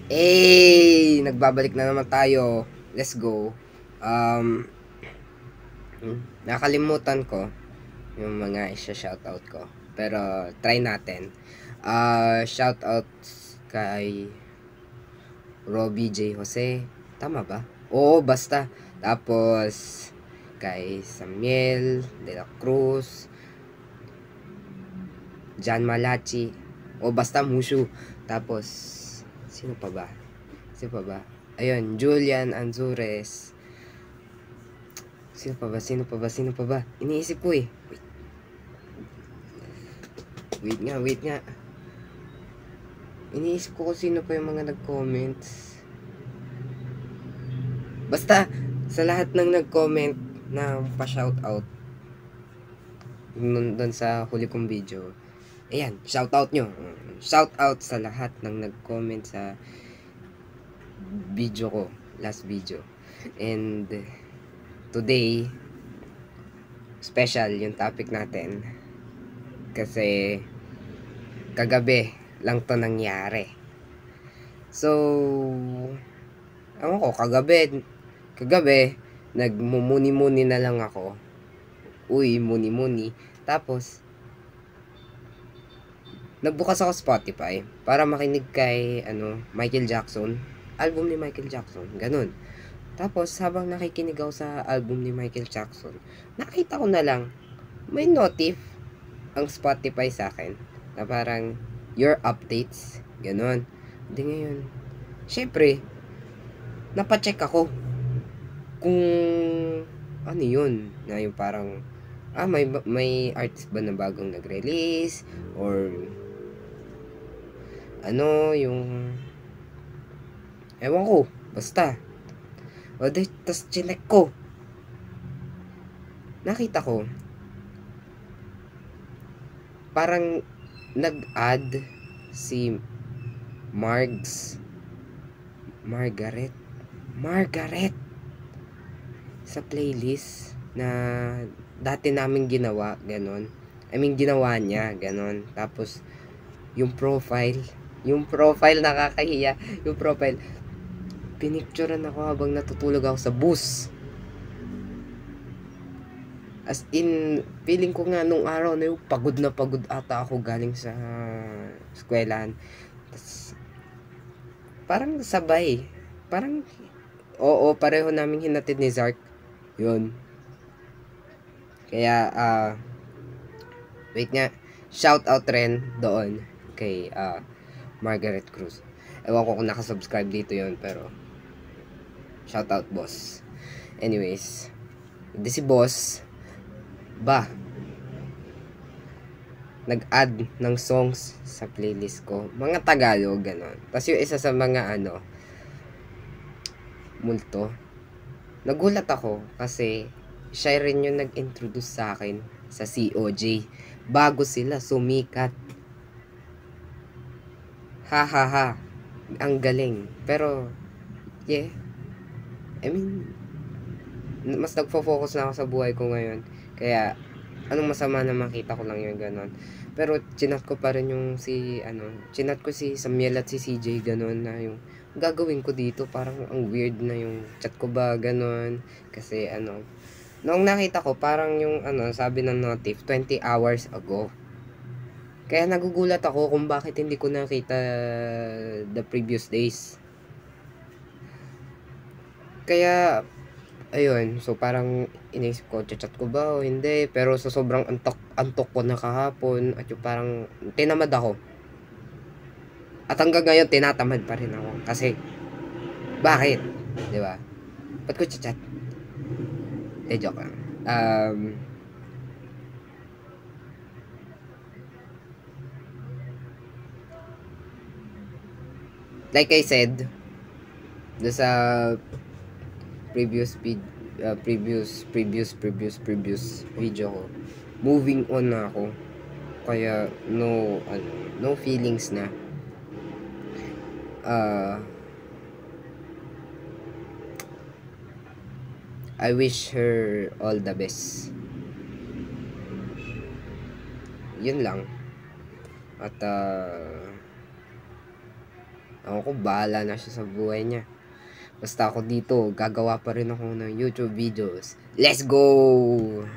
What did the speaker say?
Nagbabalik na naman tayo. Let's go. Um, Nakalimutan ko yung mga isa-shoutout ko. Pero try natin. Shoutout kay Robbie J. Jose. Tama ba? Oo, basta. Tapos kay Samuel De La Cruz, Jan Malachi. O basta Mushu. Tapos sino pa ba? Sino pa ba? Ayun, Julian Anzures. Sino pa ba? Sino pa ba? Sino pa ba? Iniisip ko eh. Wait nga, wait nga. Iniisip ko kung sino pa yung mga nag-comments. Basta, sa lahat ng nag-comment na pa-shoutout doon sa huli kong video. Ayan, shoutout nyo. Shoutout sa lahat ng nag-comment sa video ko. Last video. And today, special yung topic natin. Kasi kagabi lang to nangyari. So, ewan ko, kagabi, nagmumuni-muni na lang ako. Uy, muni-muni. Tapos, nagbukas ako Spotify para makinig kay, Michael Jackson. Album ni Michael Jackson. Ganun. Tapos, habang nakikinig ako sa album ni Michael Jackson, nakita ko na lang, may notif ang Spotify sa akin na parang, your updates. Ganun. Hindi ngayon. Syempre, napacheck ako kung ano yun. Na yung parang, may artist ba na bagong nag-release? Or, yung, ewan ko, basta. O, tas chinek ko. Nakita ko, parang nag-add si Margaret sa playlist na dati namin ginawa, ganon. Ginawa niya, ganon. Tapos, yung profile nakakahiya. Yung profile, pinicturean ako habang natutulog ako sa bus. As in, feeling ko nga nung araw na yung pagod na pagod ata ako galing sa eskwelahan. Tas, parang sabay. Parang, oo, pareho namin hinatid ni Zark. Yun. Kaya, wait nga, shout out rin doon kay Margaret Cruz. Ewan ko kung nakasubscribe dito yon, pero shout out, boss. Anyways, hindi si boss nag-add ng songs sa playlist ko, mga Tagalog, ganon. Tapos yung isa sa mga multo, nagulat ako kasi siya rin yung nag-introduce sa akin sa COJ bago sila sumikat. Ha, ang galing. Pero yeah, mas nagfo-focus na ako sa buhay ko ngayon. Kaya anong masama na makita ko lang yung ganon. Pero chinat ko pa rin yung chinat ko si Samuel at si CJ, ganon, na yung gagawin ko dito, parang ang weird na yung chat ko ba, ganon. Kasi noong nakita ko, parang yung sabi ng notif, 20 hours ago. Kaya nagugulat ako kung bakit hindi ko nakita the previous days. Kaya, ayun, so parang inisip ko, chat ko ba o hindi. Pero sa sobrang antok ko na kahapon, at yung parang tinamad ako. At hanggang ngayon, tinatamad pa rin ako. Kasi, bakit? Diba? Ba't ko chat? Joke lang. Like I said, sa previous video ko, moving on na ako. Kaya no feelings na. I wish her all the best. Yun lang. At Ako bahala na siya sa buhay niya. Basta ako dito, gagawa pa rin ako ng YouTube videos. Let's go!